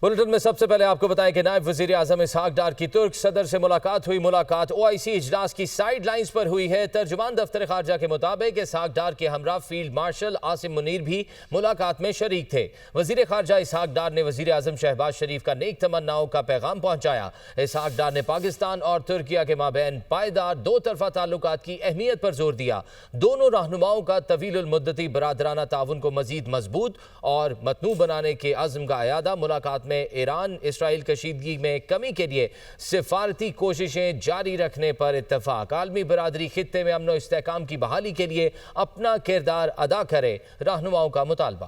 Bulletin میں سب سے پہلے آپ کو بتائیں کہ نائب وزیر اعظم اسحاق ڈار کی ترک صدر سے ملاقات ہوئی۔ ملاقات OIC اجلاس کی سائیڈ لائنز پر ہوئی ہے۔ ترجمان دفتر خارجہ کے مطابق اسحاق ڈار کے ہمراہ فیلڈ مارشل عاصم منیر بھی ملاقات میں شریک تھے۔ وزیر خارجہ اسحاق ڈار نے وزیر اعظم شہباز شریف کا نیک تمناؤں کا پیغام پہنچایا۔ اسحاق ڈار نے پاکستان اور ترکیہ کے مابین پائیدار دو طرفہ تعلقات کی اہمیت پر زور دیا۔ دونوں رہنماؤں کا طویل المدتی برادرانہ تعاون کو مزید مضبوط اور متنوع بنانے کے عزم کا اعادہ۔ ملاقات میں ایران اسرائیل کشیدگی میں کمی کے لیے سفارتی کوششیں جاری رکھنے پر اتفاق۔ عالمی برادری خطے میں امن و استحکام کی بحالی کے لیے اپنا کردار ادا کرے، رہنماؤں کا مطالبہ۔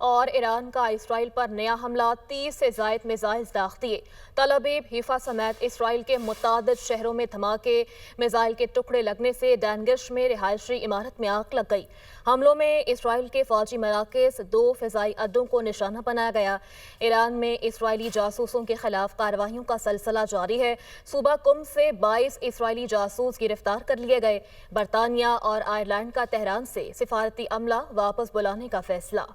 اور ایران کا اسرائیل پر نیا حملہ، 30 سے زائد میزائل داغ دیے۔ تل ابیب، حیفا سمیت اسرائیل کے متعدد شہروں میں دھماکے، میزائل کے ٹکڑے لگنے سے ڈینگش میں رہائشی عمارت میں آگ لگ گئی۔ حملوں میں اسرائیل کے فوجی مراکز، 2 فضائی اڈوں کو نشانہ بنایا گیا۔ ایران میں اسرائیلی جاسوسوں کے خلاف کارروائیوں کا سلسلہ جاری ہے۔ صوبہ قم سے 22 اسرائیلی جاسوس گرفتار کر لیے گئے۔ برطانیہ اور آئرلینڈ کا تہران سے سفارتی عملہ واپس بلانے کا فیصلہ۔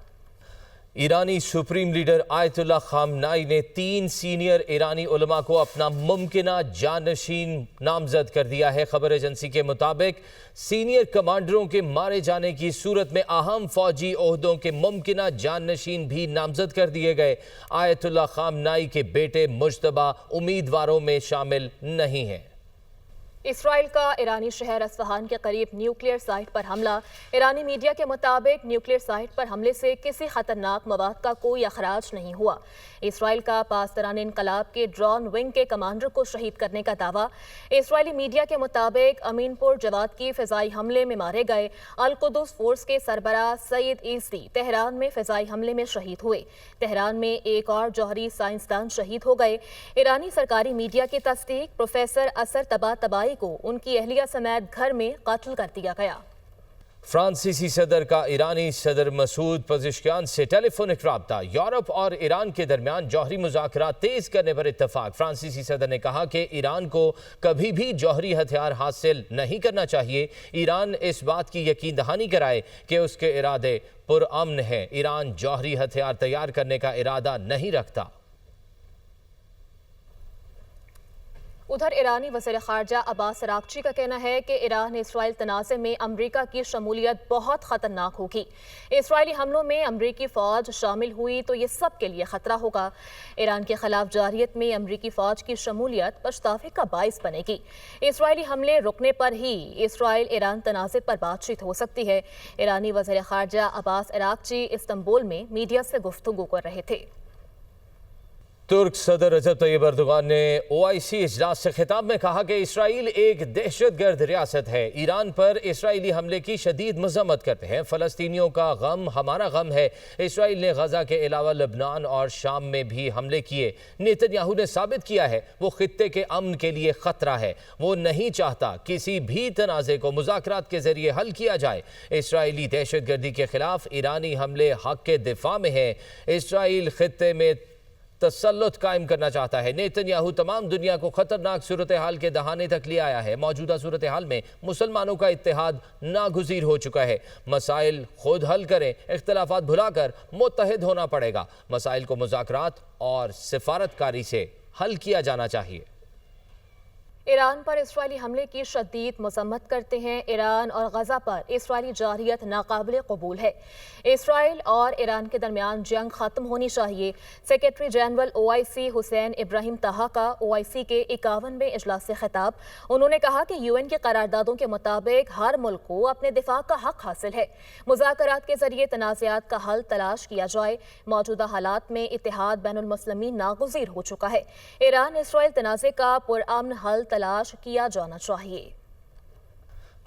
ایرانی سپریم لیڈر آیت اللہ خامنائی نے 3 سینئر ایرانی علماء کو اپنا ممکنہ جانشین نامزد کر دیا ہے۔ خبر ایجنسی کے مطابق سینئر کمانڈروں کے مارے جانے کی صورت میں اہم فوجی عہدوں کے ممکنہ جانشین بھی نامزد کر دیے گئے۔ آیت اللہ خامنائی کے بیٹے مجتبی امیدواروں میں شامل نہیں ہیں۔ اسرائیل کا ایرانی شہر اصفہان کے قریب نیوکلیئر سائٹ پر حملہ۔ ایرانی میڈیا کے مطابق نیوکلیئر سائٹ پر حملے سے کسی خطرناک مواد کا کوئی اخراج نہیں ہوا۔ اسرائیل کا پاسداران انقلاب کے ڈرون ونگ کے کمانڈر کو شہید کرنے کا دعویٰ۔ اسرائیلی میڈیا کے مطابق امین پور جواد کی فضائی حملے میں مارے گئے۔ القدس فورس کے سربراہ سعید عیسی تہران میں فضائی حملے میں شہید ہوئے۔ تہران میں ایک اور جوہری سائنسدان شہید ہو گئے۔ ایرانی سرکاری میڈیا کی تصدیق، پروفیسر اثر طباطبائی کو ان کی اہلیہ سمیت گھر میں قتل کر دیا گیا۔ فرانسیسی صدر کا ایرانی صدر مسعود پزشکیان سے ٹیلی فونک رابطہ۔ یورپ اور ایران کے درمیان جوہری مذاکرات تیز کرنے پر اتفاق۔ فرانسیسی صدر نے کہا کہ ایران کو کبھی بھی جوہری ہتھیار حاصل نہیں کرنا چاہیے۔ ایران اس بات کی یقین دہانی کرائے کہ اس کے ارادے پرامن ہیں۔ ایران جوہری ہتھیار تیار کرنے کا ارادہ نہیں رکھتا۔ ادھر ایرانی وزیر خارجہ عباس اراغچی کا کہنا ہے کہ ایران اسرائیل تنازع میں امریکہ کی شمولیت بہت خطرناک ہوگی۔ اسرائیلی حملوں میں امریکی فوج شامل ہوئی تو یہ سب کے لیے خطرہ ہوگا۔ ایران کے خلاف جارحیت میں امریکی فوج کی شمولیت پچھتاوے کا باعث بنے گی۔ اسرائیلی حملے رکنے پر ہی اسرائیل ایران تنازع پر بات چیت ہو سکتی ہے۔ ایرانی وزیر خارجہ عباس اراغچی استنبول میں میڈیا سے گفتگو کر رہے تھے۔ ترک صدر رجب طیب اردوغان نے OIC اجلاس سے خطاب میں کہا کہ اسرائیل ایک دہشت گرد ریاست ہے۔ ایران پر اسرائیلی حملے کی شدید مذمت کرتے ہیں۔ فلسطینیوں کا غم ہمارا غم ہے۔ اسرائیل نے غزہ کے علاوہ لبنان اور شام میں بھی حملے کیے۔ نیتن یاہو نے ثابت کیا ہے وہ خطے کے امن کے لیے خطرہ ہے۔ وہ نہیں چاہتا کسی بھی تنازع کو مذاکرات کے ذریعے حل کیا جائے۔ اسرائیلی دہشت گردی کے خلاف ایرانی حملے حق کے دفاع میں ہیں۔ اسرائیل خطے میں تسلط قائم کرنا چاہتا ہے۔ نیتن یاہو تمام دنیا کو خطرناک صورتحال کے دہانے تک لے آیا ہے۔ موجودہ صورتحال میں مسلمانوں کا اتحاد ناگزیر ہو چکا ہے۔ مسائل خود حل کریں، اختلافات بھلا کر متحد ہونا پڑے گا۔ مسائل کو مذاکرات اور سفارتکاری سے حل کیا جانا چاہیے۔ ایران پر اسرائیلی حملے کی شدید مذمت کرتے ہیں۔ ایران اور غزہ پر اسرائیلی جارحیت ناقابل قبول ہے۔ اسرائیل اور ایران کے درمیان جنگ ختم ہونی چاہیے۔ سیکریٹری جنرل OIC حسین ابراہیم طہا کا OIC کے 51ویں اجلاس سے خطاب۔ انہوں نے کہا کہ UN کی قراردادوں کے مطابق ہر ملک کو اپنے دفاع کا حق حاصل ہے۔ مذاکرات کے ذریعے تنازعات کا حل تلاش کیا جائے۔ موجودہ حالات میں اتحاد بین المسلمین ناگزیر ہو چکا ہے۔ ایران اسرائیل تنازع کا پرامن حل تلاش کیا جانا چاہیے۔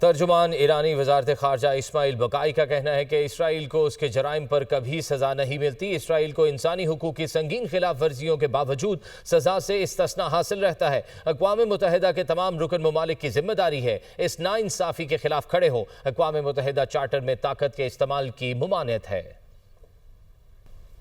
ترجمان ایرانی وزارت خارجہ اسماعیل بقائی کا کہنا ہے کہ اسرائیل کو اس کے جرائم پر کبھی سزا نہیں ملتی۔ اسرائیل کو انسانی حقوق کی سنگین خلاف ورزیوں کے باوجود سزا سے استثناء حاصل رہتا ہے۔ اقوام متحدہ کے تمام رکن ممالک کی ذمہ داری ہے اس ناانصافی کے خلاف کھڑے ہوں۔ اقوام متحدہ چارٹر میں طاقت کے استعمال کی ممانعت ہے۔